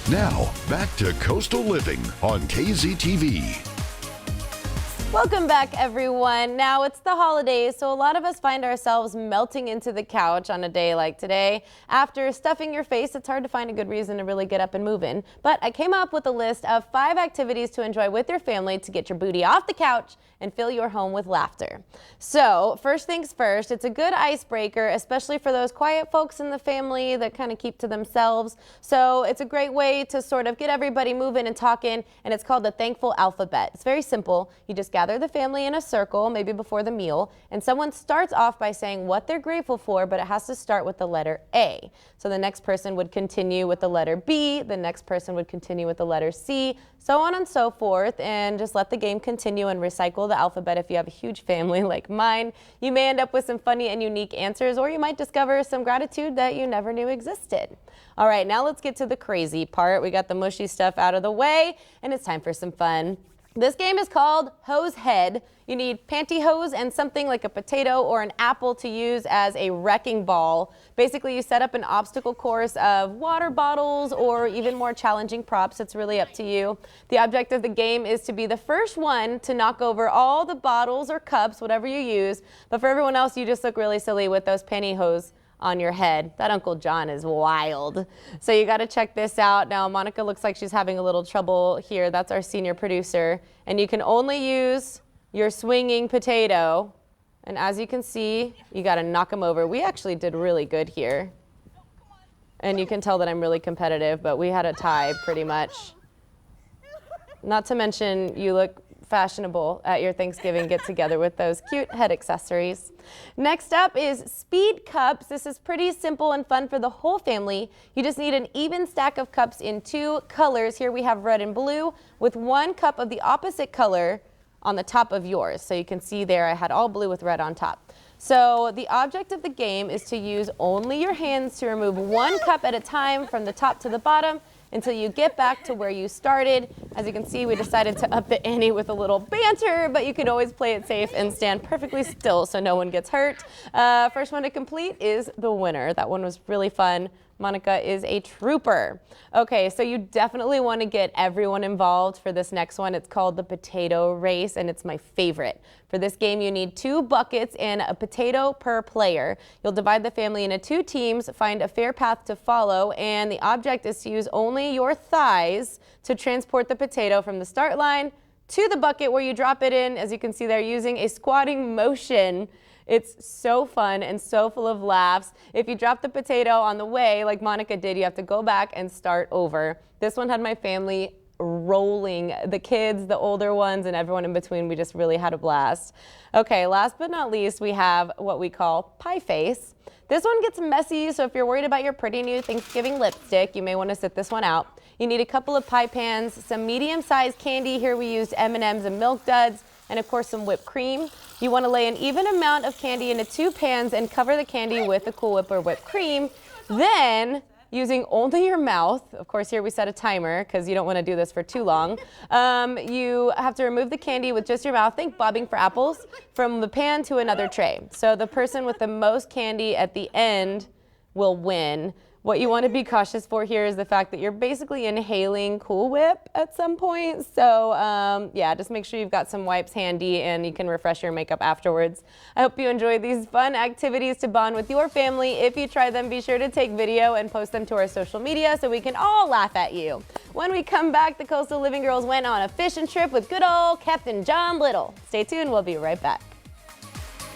Now, back to Coastal Living on KZTV. Welcome back, everyone. Now it's the holidays, so a lot of us find ourselves melting into the couch on a day like today. After stuffing your face, it's hard to find a good reason to really get up and move in. But I came up with a list of 5 activities to enjoy with your family to get your booty off the couch and fill your home with laughter. So first things first, it's a good icebreaker, especially for those quiet folks in the family that kind of keep to themselves. So it's a great way to sort of get everybody moving and talking, and it's called the Thankful Alphabet. It's very simple. You just gather the family in a circle, maybe before the meal, and someone starts off by saying what they're grateful for, but it has to start with the letter A. So the next person would continue with the letter B, the next person would continue with the letter C, so on and so forth, and just let the game continue and recycle the alphabet. If you have a huge family like mine, you may end up with some funny and unique answers, or you might discover some gratitude that you never knew existed. All right, now let's get to the crazy part. We got the mushy stuff out of the way, and it's time for some fun. This game is called Hose Head. You need pantyhose and something like a potato or an apple to use as a wrecking ball. Basically, you set up an obstacle course of water bottles or even more challenging props. It's really up to you. The object of the game is to be the first one to knock over all the bottles or cups, whatever you use. But for everyone else, you just look really silly with those pantyhose on your head. That Uncle John is wild. So you got to check this out. Now, Monica looks like she's having a little trouble here. That's our senior producer. And you can only use your swinging potato. And as you can see, you got to knock them over. We actually did really good here. And you can tell that I'm really competitive, but we had a tie pretty much. Not to mention, you look fashionable at your Thanksgiving get-together with those cute head accessories. Next up is Speed Cups. This is pretty simple and fun for the whole family. You just need an even stack of cups in 2 colors. Here we have red and blue with 1 cup of the opposite color on the top of yours. So you can see there I had all blue with red on top. So the object of the game is to use only your hands to remove 1 cup at a time from the top to the bottom until you get back to where you started. As you can see, we decided to up the ante with a little banter, but you can always play it safe and stand perfectly still so no one gets hurt. First one to complete is the winner. That one was really fun. Monica is a trooper. Okay, so you definitely want to get everyone involved for this next one. It's called the potato race, and it's my favorite. For this game, you need 2 buckets and a potato per player. You'll divide the family into 2 teams, find a fair path to follow, and the object is to use only your thighs to transport the potato from the start line to the bucket where you drop it in. As you can see, they're using a squatting motion. It's so fun and so full of laughs. If you drop the potato on the way, like Monica did, you have to go back and start over. This one had my family rolling, the kids, the older ones, and everyone in between. We just really had a blast. Okay, last but not least, we have what we call pie face. This one gets messy, so if you're worried about your pretty new Thanksgiving lipstick, you may want to sit this one out. You need a couple of pie pans, some medium-sized candy. Here we used M&Ms and Milk Duds, and of course some whipped cream. You want to lay an even amount of candy into 2 pans and cover the candy with a Cool Whip or whipped cream. Then, using only your mouth, of course here we set a timer because you don't want to do this for too long, you have to remove the candy with just your mouth, think bobbing for apples, from the pan to another tray. So the person with the most candy at the end will win. What you want to be cautious for here is the fact that you're basically inhaling Cool Whip at some point. So yeah, just make sure you've got some wipes handy and you can refresh your makeup afterwards. I hope you enjoyed these fun activities to bond with your family. If you try them, be sure to take video and post them to our social media so we can all laugh at you. When we come back, the Coastal Living Girls went on a fishing trip with good old Captain John Little. Stay tuned, we'll be right back.